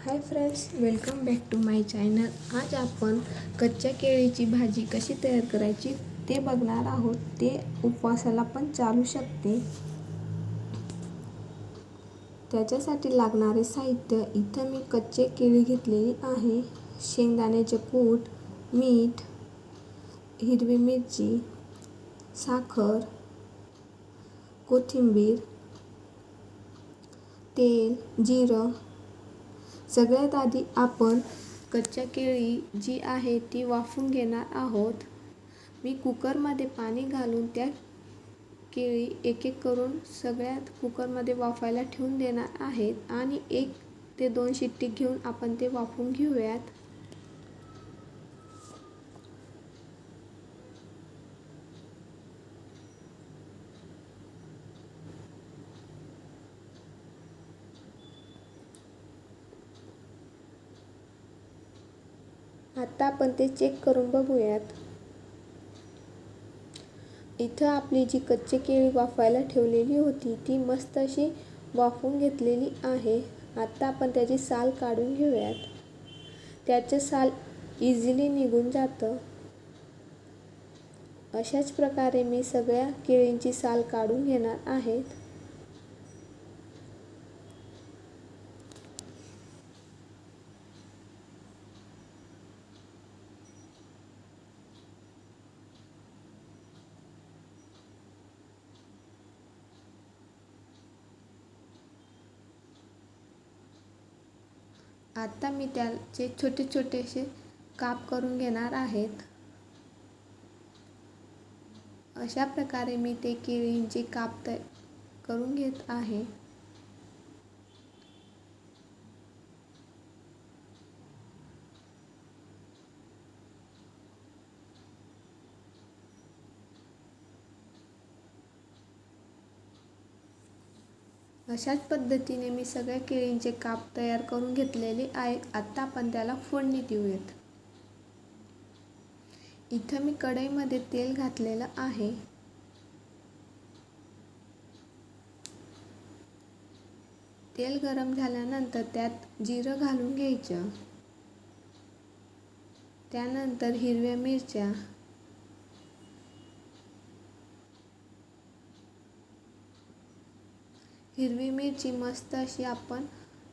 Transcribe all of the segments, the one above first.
High friends, welcome back to my channel. आज आपण कच्च्या केळीची भाजी कशी तयार करायची ते बघणार आहोत। ते उपवासाला पण चालू शकते। त्याच्यासाठी लागणारे साहित्य इथं मी कच्चे केळी घेतलेली आहे, शेंगदाण्याचे कूट, मीठ, हिरवी मिरची, साखर, कोथिंबीर, तेल, जिरं। सगळ्यात आधी आपण कच्च्या केळी जी आहे ती वाफवून घेणार आहोत। मी कुकरमध्ये पाणी घालून त्या केळी एक एक करून सगळ्यात कुकरमध्ये वाफायला ठेवून देणार आहेत आणि 1 ते 2 शिट्टी घेऊन आपण ते वाफवून घेऊयात। आता आपण ते चेक करून बघूयात। इथं आपली जी कच्ची केळी वाफायला ठेवलेली होती ती मस्त अशी वाफवून घेतलेली आहे। आता आपण त्याची साल काढून घेऊयात। त्याचं साल इझिली निघून जातं। अशाच प्रकारे मी सगळ्या केळींची साल काढून घेणार आहेत। आता मी त्याचे छोटे छोटेसे काप करून घेणार आहेत। अशा प्रकारे मी ते केळींचे काप करून घेत आहे। अशाच पद्धतीने मी सगळ्या केळींचे काप तयार करून घेतलेले आहेत। आता आपण त्याला फोडणी देऊयात। इथं मी कढईमध्ये तेल घातलेलं आहे। तेल गरम झाल्यानंतर त्यात जिरं घालून घ्यायचं। त्यानंतर हिरव्या मिरच्या, हिरवी मिरची मस्त अशी आपण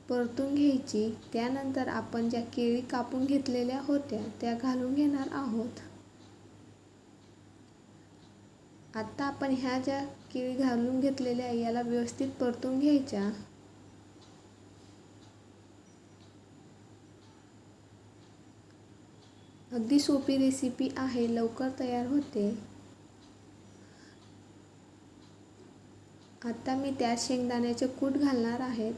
परतून घ्यायची। त्यानंतर आपण ज्या केळी कापून घेतलेल्या होत्या त्या घालून घेणार आहोत। आता आपण ह्या ज्या केळी घालून घेतलेल्या याला व्यवस्थित परतून घ्यायच्या। अगदी सोपी रेसिपी आहे, लवकर तयार होते। आता मी त्यात शेंगदाण्याचे कूट घालणार आहेत।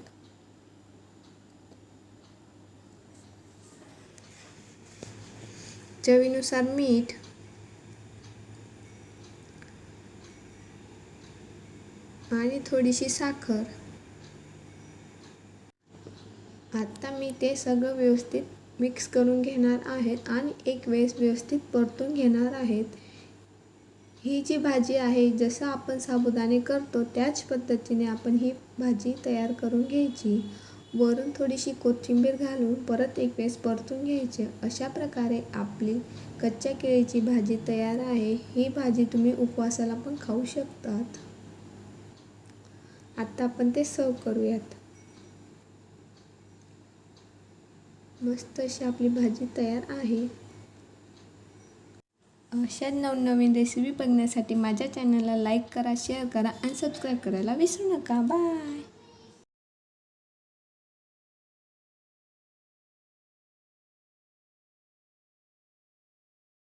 चवीनुसार मीठ, आणि थोडीशी साखर। आता मी ते सगळं व्यवस्थित मिक्स करून घेणार आहेत आणि एक वेळेस व्यवस्थित परतून घेणार आहेत। ही जी भाजी आहे, जसं आपण साबुदाणे करतो त्याच पद्धतीने आपण ही भाजी तयार करून घ्यायची। वरून थोडीशी कोथिंबीर घालून परत एक वेळेस परतून घ्यायचे। अशा प्रकारे आपली कच्च्या केळीची भाजी तयार आहे। ही भाजी तुम्ही उपवासाला पण खाऊ शकतात। आता आपण ते सर्व करूयात। मस्त अशी आपली भाजी तयार आहे। अशाच नवनवीन रेसिपी बघण्यासाठी माझ्या चॅनलला लाईक करा, शेअर करा आणि सबस्क्राईब करायला विसरू नका। बाय।